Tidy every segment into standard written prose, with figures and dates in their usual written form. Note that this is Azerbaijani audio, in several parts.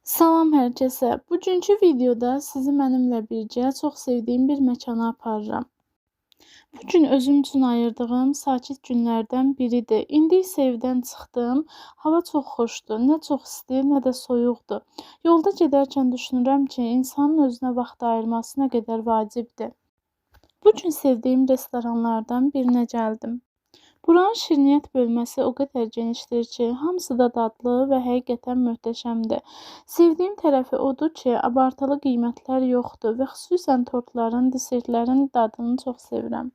Salam hər kəsə. Bugünkü videoda sizi mənimlə birgə çox sevdiyim bir məkana aparıram. Bu gün özüm üçün ayırdığım sakit günlərdən biridir. İndi isə evdən çıxdım. Hava çox xoşdur. Nə çox isti, nə də soyuqdur. Yolda gedərkən düşünürəm ki, insanın özünə vaxt ayırması nə qədər vacibdir. Bu gün sevdiyim restoranlardan birinə gəldim. Buranın şirniyyat bölməsi o qədər genişdir ki, hamısı da dadlı və həqiqətən möhtəşəmdir. Sevdiyim tərəfi odur ki, abartılı qiymətlər yoxdur və xüsusən tortların, desertlərin dadını çox sevirəm.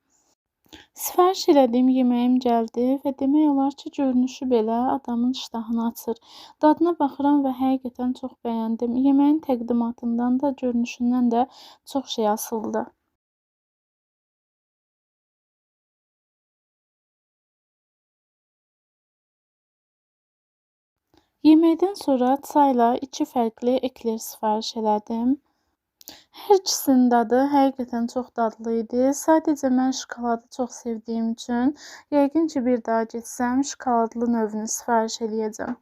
Sifariş elədiyim yeməyim gəldi və demək olar ki, görünüşü belə adamın iştahını açır. Dadına baxıram və həqiqətən çox bəyəndim. Yeməyin təqdimatından da, görünüşündən də çox şey asılıdır. Yeməkdən sonra çayla 2 fərqli ekler sifariş elədim. Hər ikisinin dadı həqiqətən çox dadlı idi. Sadəcə mən şokoladı çox sevdiyim üçün, yəqin ki, bir daha getsəm şokoladlı növünü sifariş eləyəcəm.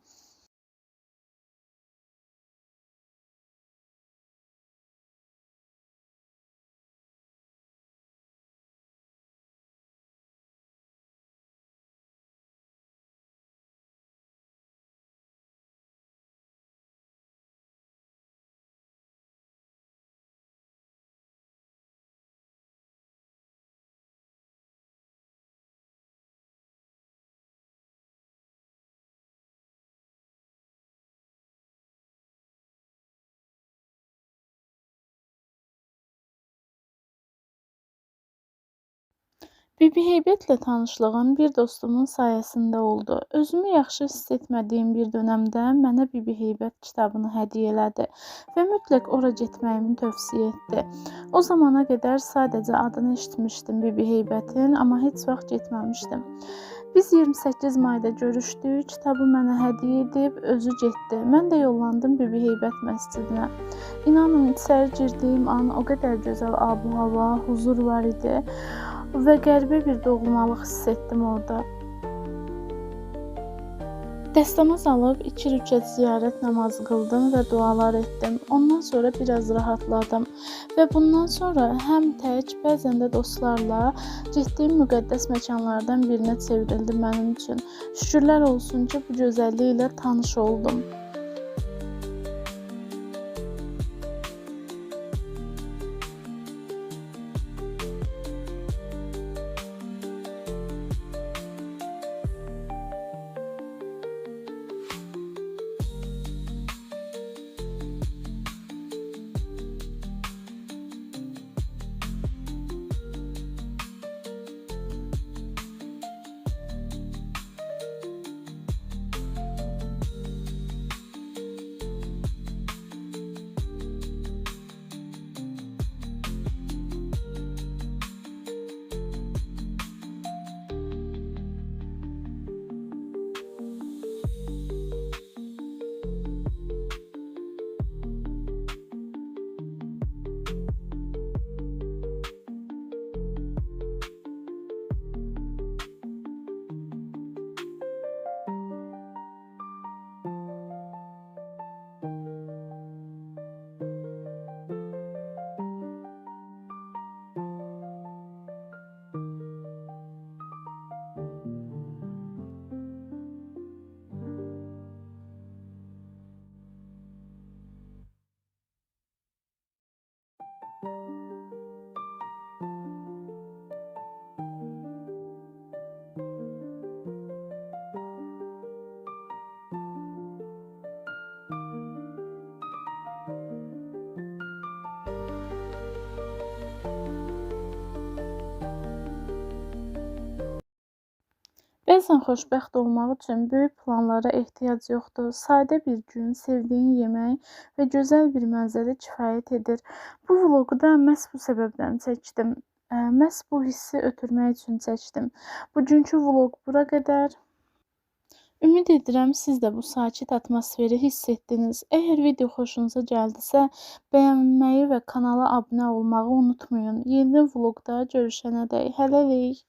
Bibi Heybətlə tanışlığım bir dostumun sayəsində oldu. Özümü yaxşı hiss etmədiyim bir dönəmdə mənə Bibi Heybət kitabını hədiyyə elədi və mütləq ora getməyimi tövsiyə etdi. O zamana qədər sadəcə adını eşitmişdim Bibi Heybətin, amma heç vaxt getməmişdim. Biz 28 mayda görüşdük, kitabı mənə hədiyyə edib özü getdi. Mən də yollandım Bibi Heybət məscidinə. İnanın, içəri girdiyim an o qədər gözəl ab-hava, huzur var idi və qəribə bir doğulmalıq hiss etdim orada. Dəstəmaz alıb 2 rükət ziyarət namazı qıldım və dualar etdim. Ondan sonra biraz rahatladım və bundan sonra həm tək, bəzən də dostlarla getdiyim müqəddəs məkanlardan birinə çevrildi mənim üçün. Şükürlər olsun ki, bu gözəlliyi ilə tanış oldum. Bəzən xoşbəxt olmaq üçün böyük planlara ehtiyac yoxdur. Sadə bir gün, sevdiyin yemək və gözəl bir mənzərə kifayət edir. Bu vloqu da məhz bu səbəbdən çəkdim. Məhz bu hissi ötürmək üçün çəkdim. Bugünkü vloq bura qədər. Ümid edirəm siz də bu sakit atmosferi hiss etdiniz. Əgər video xoşunuza gəldisə, bəyənməyi və kanala abunə olmağı unutmayın. Yeni vloqda görüşənədək hələlik.